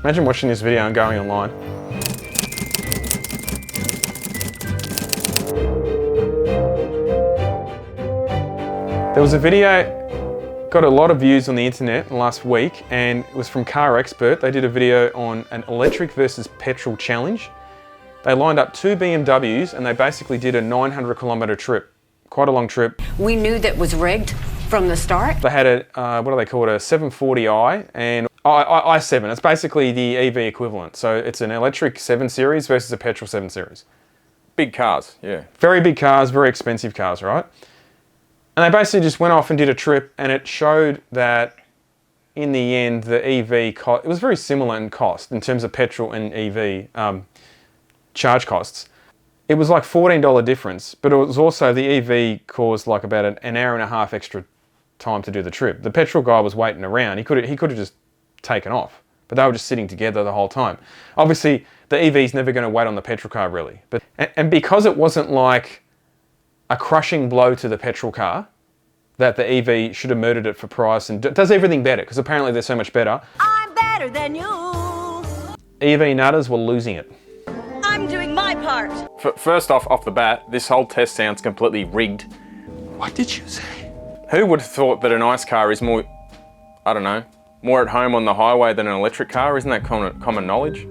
Imagine watching this video and going online. There was a video, got a lot of views on the internet last week, and it was from Car Expert. They did a video on an electric versus petrol challenge. They lined up 2 BMWs and they basically did a 900-kilometre trip. Quite a long trip. We knew that was rigged from the start. They had a, what do they call it, a 740i and i7. It's basically the EV equivalent. So it's an electric 7 Series versus a petrol 7 Series. Big cars, yeah. Very big cars, very expensive cars, right? And they basically just went off and did a trip, and it showed that in the end, the EV, it was very similar in cost in terms of petrol and EV charge costs. It was like $14 difference, but it was also the EV caused like about an hour and a half extra time to do the trip. The petrol guy was waiting around. He could have just taken off, but they were just sitting together the whole time. Obviously, the EV's never going to wait on the petrol car really, but and because it wasn't like a crushing blow to the petrol car, that the EV should have murdered it for price and does everything better, because apparently they're so much better. I'm better than you. EV nutters were losing it. I'm doing my part. First off the bat, this whole test sounds completely rigged. What did you say? Who would have thought that a nice car is more, I don't know, more at home on the highway than an electric car? Isn't that common knowledge?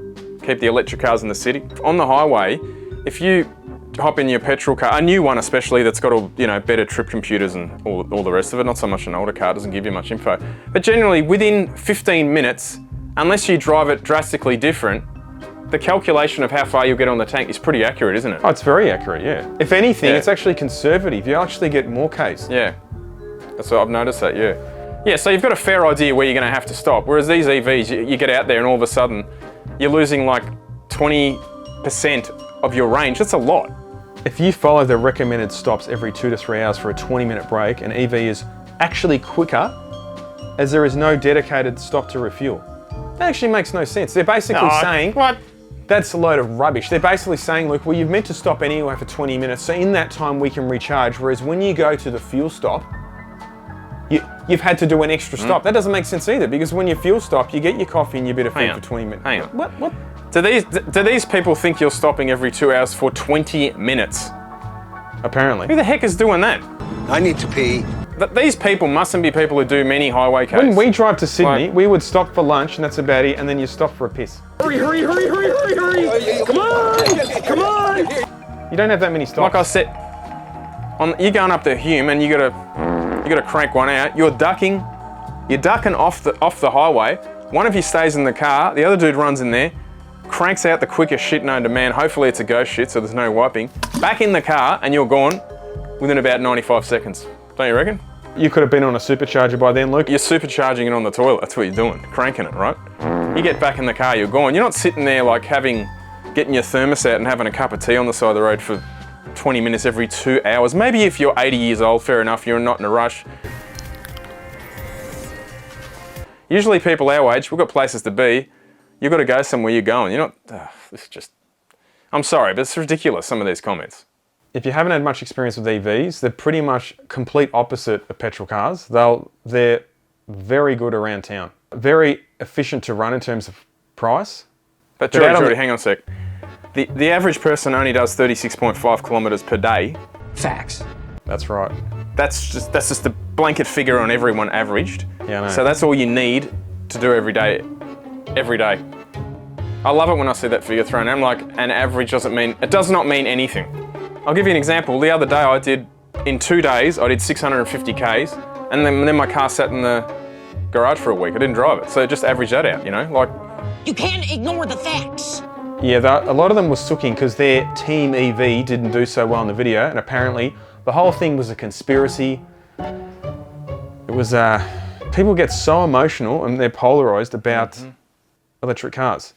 Keep the electric cars in the city. On the highway, if you hop in your petrol car, a new one especially that's got all, you know, better trip computers and all the rest of it, not so much an older car, doesn't give you much info. But generally within 15 minutes, unless you drive it drastically different, the calculation of how far you'll get on the tank is pretty accurate, isn't it? Oh, it's very accurate, yeah. If anything, it's actually conservative. You actually get more Ks. Yeah, that's what I've noticed that, yeah. Yeah, so you've got a fair idea where you're gonna have to stop. Whereas these EVs, you get out there and all of a sudden, you're losing like 20% of your range. That's a lot. If you follow the recommended stops every 2 to 3 hours for a 20-minute break, an EV is actually quicker as there is no dedicated stop to refuel. That actually makes no sense. They're basically saying, what? That's a load of rubbish. They're basically saying, look, well, you've meant to stop anyway for 20 minutes, so in that time we can recharge, whereas when you go to the fuel stop, you've had to do an extra stop. That doesn't make sense either, because when you fuel stop, you get your coffee and your bit of food for 20 minutes. Hang on. What? Do these people think you're stopping every 2 hours for 20 minutes? Apparently. Who the heck is doing that? I need to pee. These people mustn't be people who do many highway Ks. When we drive to Sydney, Like- we would stop for lunch and that's about it, and then you stop for a piss. Hurry, hurry, hurry, hurry, hurry, hurry! Come on! Come on! You don't have that many stops. Like I said, you're going up to Hume and you gotta crank one out. You're ducking off the highway. One of you stays in the car, the other dude runs in there, cranks out the quickest shit known to man. Hopefully it's a ghost shit, so there's no wiping. Back in the car, and you're gone within about 95 seconds. Don't you reckon? You could have been on a supercharger by then, Luke. You're supercharging it on the toilet. That's what you're doing, cranking it, right? You get back in the car, you're gone. You're not sitting there like getting your thermos out and having a cup of tea on the side of the road for 20 minutes every 2 hours. Maybe if you're 80 years old, fair enough, you're not in a rush. Usually people our age, we've got places to be. You've got to go somewhere you're going. You're not, this is just, I'm sorry, but it's ridiculous, some of these comments. If you haven't had much experience with EVs, they're pretty much complete opposite of petrol cars. They're very good around town. Very efficient to run in terms of price. But Jordy, hang on a sec. The average person only does 36.5 kilometres per day. Facts. That's right. That's just the blanket figure on everyone averaged. Yeah, I know. So that's all you need to do every day. Every day. I love it when I see that figure thrown out. I'm like, an average does not mean anything. I'll give you an example. The other day in 2 days, I did 650 Ks, and then my car sat in the garage for a week. I didn't drive it. So just average that out, you know? Like, You can't ignore the facts. Yeah, a lot of them were sooking because their team EV didn't do so well in the video, and apparently the whole thing was a conspiracy. It was, people get so emotional and they're polarized about electric cars.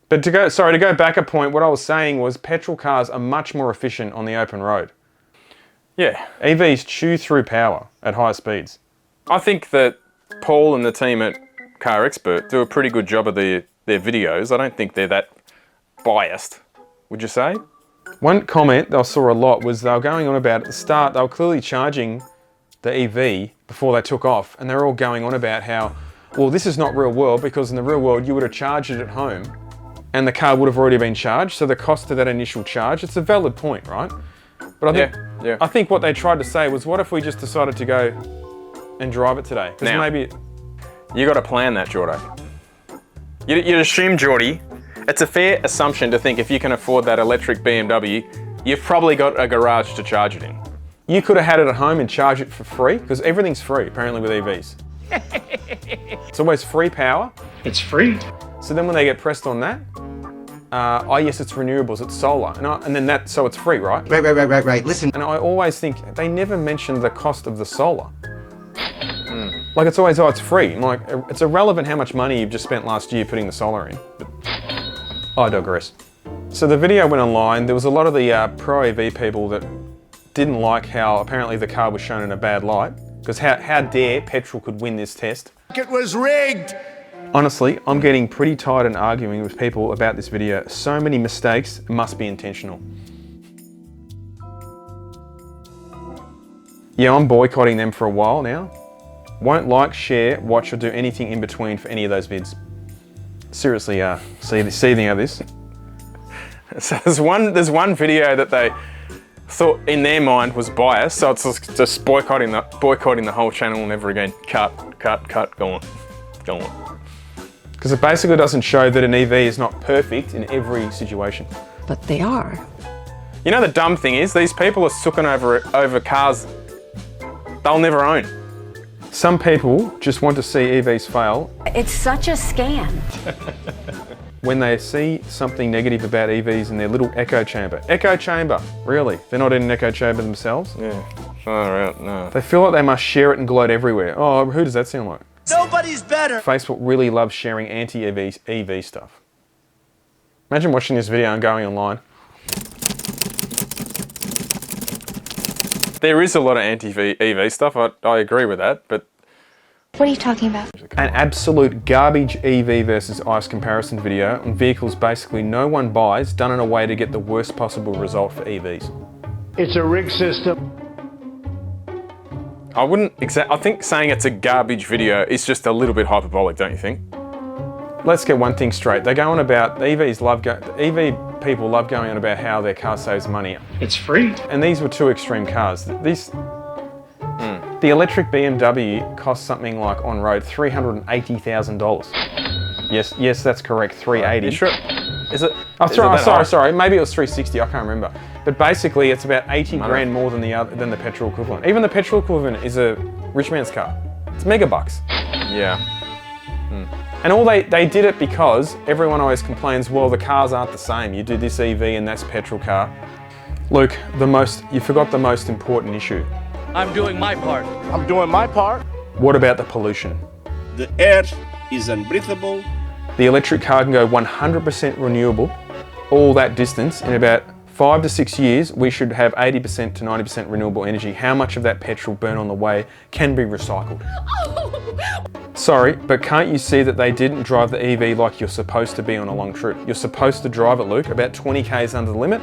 But to go back a point, what I was saying was petrol cars are much more efficient on the open road. yeah. EVs chew through power at high speeds. I think that Paul and the team at Car Expert do a pretty good job of their videos. I don't think they're that biased, would you say? One comment I saw a lot was they were going on about at the start, they were clearly charging the EV before they took off, and they're all going on about how, well, this is not real world because in the real world you would have charged it at home and the car would have already been charged. So the cost of that initial charge, it's a valid point, right? But I think what they tried to say was, what if we just decided to go and drive it today? Because maybe you got to plan that, Jordo. You'd assume, Geordie, it's a fair assumption to think if you can afford that electric BMW, you've probably got a garage to charge it in. You could have had it at home and charge it for free, because everything's free, apparently, with EVs. It's always free power. It's free. So then when they get pressed on that, oh yes, it's renewables, it's solar. And then that, so it's free, right? Right. Listen. And I always think, they never mention the cost of the solar. Like it's always, oh, it's free. I'm like, it's irrelevant how much money you've just spent last year putting the solar in. But I digress. So the video went online. There was a lot of the pro EV people that didn't like how apparently the car was shown in a bad light. Because how dare Petrol could win this test? It was rigged. Honestly, I'm getting pretty tired and arguing with people about this video. So many mistakes must be intentional. Yeah, I'm boycotting them for a while now. Won't like, share, watch, or do anything in between for any of those vids. Seriously, seething over this. So there's one video that they thought in their mind was biased, so it's just boycotting the whole channel never again. Cut, go on. Because it basically doesn't show that an EV is not perfect in every situation. But they are. You know the dumb thing is, these people are sooking over cars they'll never own. Some people just want to see EVs fail. It's such a scam. When they see something negative about EVs in their little echo chamber. Echo chamber, really? They're not in an echo chamber themselves? Yeah, far out, no. They feel like they must share it and gloat everywhere. Oh, who does that sound like? Nobody's better. Facebook really loves sharing anti-EV stuff. Imagine watching this video and going online. There is a lot of anti-EV stuff, I agree with that, but... What are you talking about? An absolute garbage EV versus ICE comparison video on vehicles basically no one buys, done in a way to get the worst possible result for EVs. It's a rigged system. I think saying it's a garbage video is just a little bit hyperbolic, don't you think? Let's get one thing straight. They go on about, EV people love going on about how their car saves money. It's free. And these were two extreme cars. The electric BMW costs something like on road $380,000. Yes, that's correct. 380. You sure? Is it? Oh, sorry. Maybe it was 360. I can't remember. But basically, it's about 80 grand more than the petrol equivalent. Even the petrol equivalent is a rich man's car. It's megabucks. Yeah. And all they did it because everyone always complains, well, the cars aren't the same. You do this EV and that's petrol car. Luke, you forgot the most important issue. I'm doing my part. I'm doing my part. What about the pollution? The air is unbreathable. The electric car can go 100% renewable all that distance. In about 5 to 6 years, we should have 80% to 90% renewable energy. How much of that petrol burn on the way can be recycled? Sorry, but can't you see that they didn't drive the EV like you're supposed to be on a long trip? You're supposed to drive it, Luke, about 20 k's under the limit,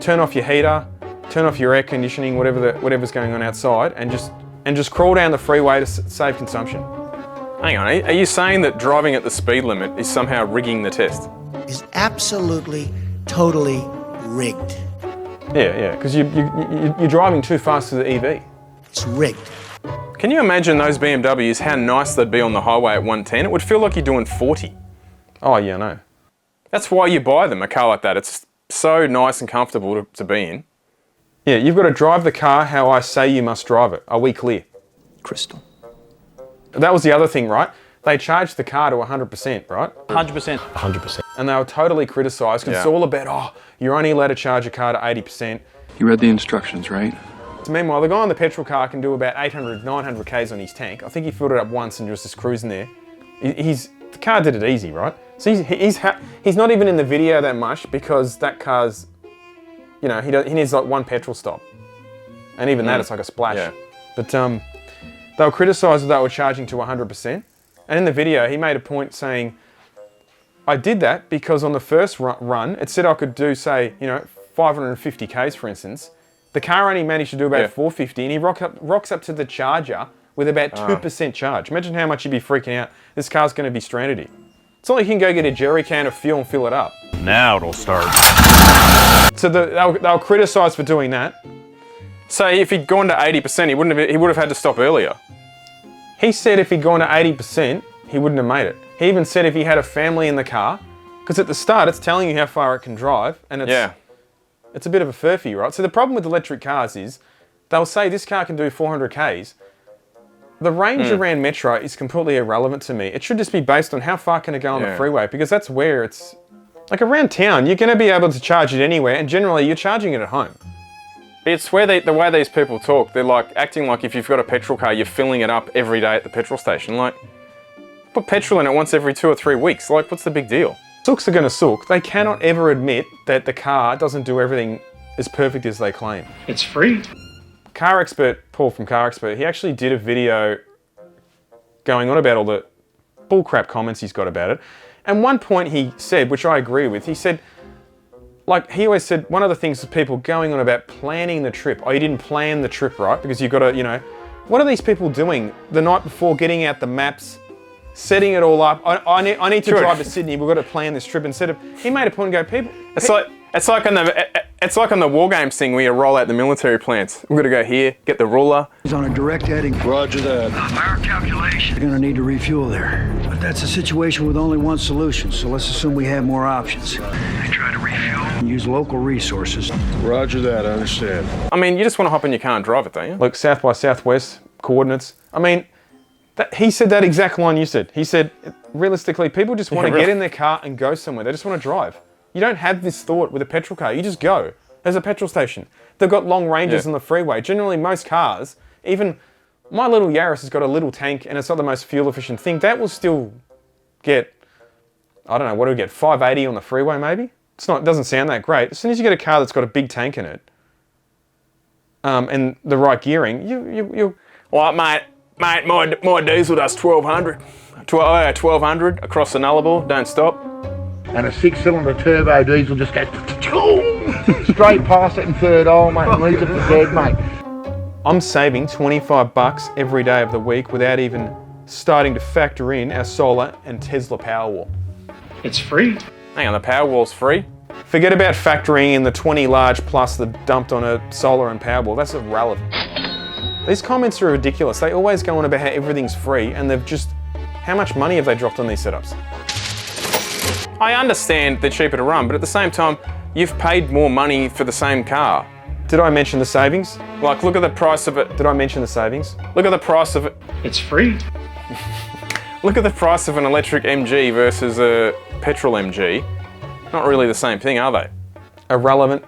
turn off your heater, turn off your air conditioning, whatever's going on outside, and just crawl down the freeway to save consumption. Hang on, are you saying that driving at the speed limit is somehow rigging the test? Is absolutely, totally rigged. Yeah, because you're driving too fast to the EV. It's rigged. Can you imagine those BMWs, how nice they'd be on the highway at 110? It would feel like you're doing 40. Oh yeah, I know. That's why you buy them, a car like that. It's so nice and comfortable to be in. Yeah, you've got to drive the car how I say you must drive it. Are we clear? Crystal. That was the other thing, right? They charged the car to 100%, right? 100%. 100%. And they were totally criticised because it's all about, oh, you're only allowed to charge a car to 80%. You read the instructions, right? So meanwhile, the guy on the petrol car can do about 800, 900 Ks on his tank. I think he filled it up once and was just cruising there. The car did it easy, right? So he's not even in the video that much because that car's, you know, he needs like one petrol stop. And even that, it's like a splash. Yeah. But they were criticised that they were charging to 100%. And in the video, he made a point saying, I did that because on the first run, it said I could do, say, 550 Ks, for instance. The car only managed to do about 450, and he rocks up to the charger with about 2% charge. Imagine how much you'd be freaking out. This car's going to be stranded here. It's not like you can go get a jerry can of fuel and fill it up. Now it'll start. So they were criticised for doing that. So if he'd gone to 80%, he would have had to stop earlier. He said if he'd gone to 80%, he wouldn't have made it. He even said if he had a family in the car, because at the start it's telling you how far it can drive, and it's a bit of a furphy, right? So the problem with electric cars is they'll say this car can do 400 Ks. The range around Metro is completely irrelevant to me. It should just be based on how far can it go on the freeway, because that's where it's... Like around town, you're going to be able to charge it anywhere, and generally you're charging it at home. It's where the way these people talk, they're like acting like if you've got a petrol car, you're filling it up every day at the petrol station. Like, put petrol in it once every 2 or 3 weeks. Like, what's the big deal? Sooks are going to sook. They cannot ever admit that the car doesn't do everything as perfect as they claim. It's free. Car Expert, Paul from Car Expert, he actually did a video going on about all the bullcrap comments he's got about it. And one point he said, which I agree with, he said, like he always said, one of the things is people going on about planning the trip. Oh, you didn't plan the trip right because you've got to, you know, what are these people doing the night before, getting out the maps, setting it all up? I need to drive to Sydney. We've got to plan this trip. Instead of, he made a point and go, people. It's like on the war games thing where you roll out the military plans. We've got to go here, get the ruler. He's on a direct heading. Roger that. Our calculation. We're gonna need to refuel there. But that's a situation with only one solution, so let's assume we have more options. Try to refuel and use local resources. Roger that, I understand. I mean, you just want to hop in your car and drive it, don't you? Look, south by southwest coordinates. I mean, he said that exact line you said. He said, realistically, people just want to get in their car and go somewhere. They just want to drive. You don't have this thought with a petrol car. You just go. There's a petrol station. They've got long ranges on the freeway. Generally, most cars, even my little Yaris has got a little tank and it's not the most fuel efficient thing. That will still get, I don't know, what do we get, 580 on the freeway maybe? It doesn't sound that great. As soon as you get a car that's got a big tank in it, and the right gearing, you'll... Well, mate, my diesel does 1200. 1200 across the Nullarbor, don't stop. And a 6-cylinder turbo diesel just goes straight past it in third aisle, mate, and leaves it for dead, mate. I'm saving $25 every day of the week without even starting to factor in our solar and Tesla Powerwall. It's free. Hang on, the Powerwall's free? Forget about factoring in the 20 large plus the dumped on a solar and Powerwall. That's irrelevant. These comments are ridiculous. They always go on about how everything's free, and they've just... How much money have they dropped on these setups? I understand they're cheaper to run, but at the same time, you've paid more money for the same car. Did I mention the savings? Like, look at the price of it. Did I mention the savings? Look at the price of it. It's free. Look at the price of an electric MG versus a petrol MG. Not really the same thing, are they? Irrelevant.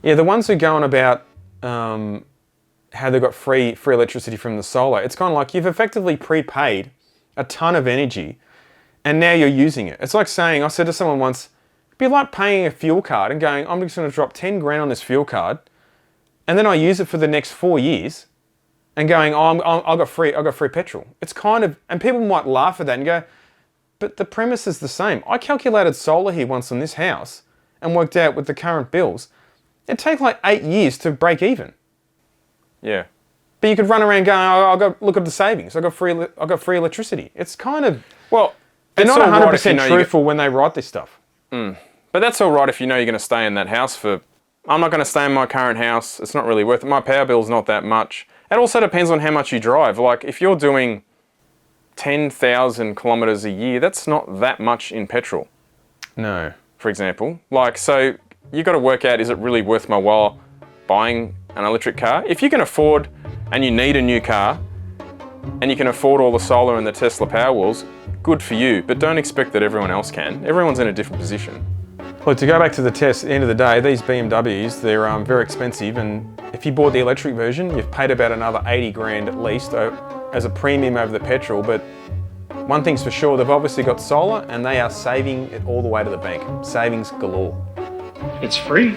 Yeah, the ones who go on about how they've got free electricity from the solar, it's kind of like you've effectively prepaid a ton of energy and now you're using it. It's like saying, I said to someone once, it'd be like paying a fuel card and going, I'm just going to drop 10 grand on this fuel card, and then I use it for the next 4 years, and going, oh, I got free petrol. It's kind of, and people might laugh at that and go, but the premise is the same. I calculated solar here once on this house and worked out with the current bills, it'd take like 8 years to break even. Yeah. But you could run around going, oh, I got look at the savings. I got free electricity. It's kind of, well, they're not 100% right truthful when they write this stuff. But that's all right if you know you're going to stay in that house for... I'm not going to stay in my current house. It's not really worth it. My power bill's not that much. It also depends on how much you drive. Like, if you're doing 10,000 kilometres a year, that's not that much in petrol. No. For example. Like, so you got to work out, is it really worth my while buying an electric car? If you can afford and you need a new car and you can afford all the solar and the Tesla Powerwalls, good for you, but don't expect that everyone else can. Everyone's in a different position. Look, to go back to the test, at the end of the day, these BMWs, they're very expensive, and if you bought the electric version, you've paid about another 80 grand at least as a premium over the petrol, but one thing's for sure, they've obviously got solar and they are saving it all the way to the bank. Savings galore. It's free.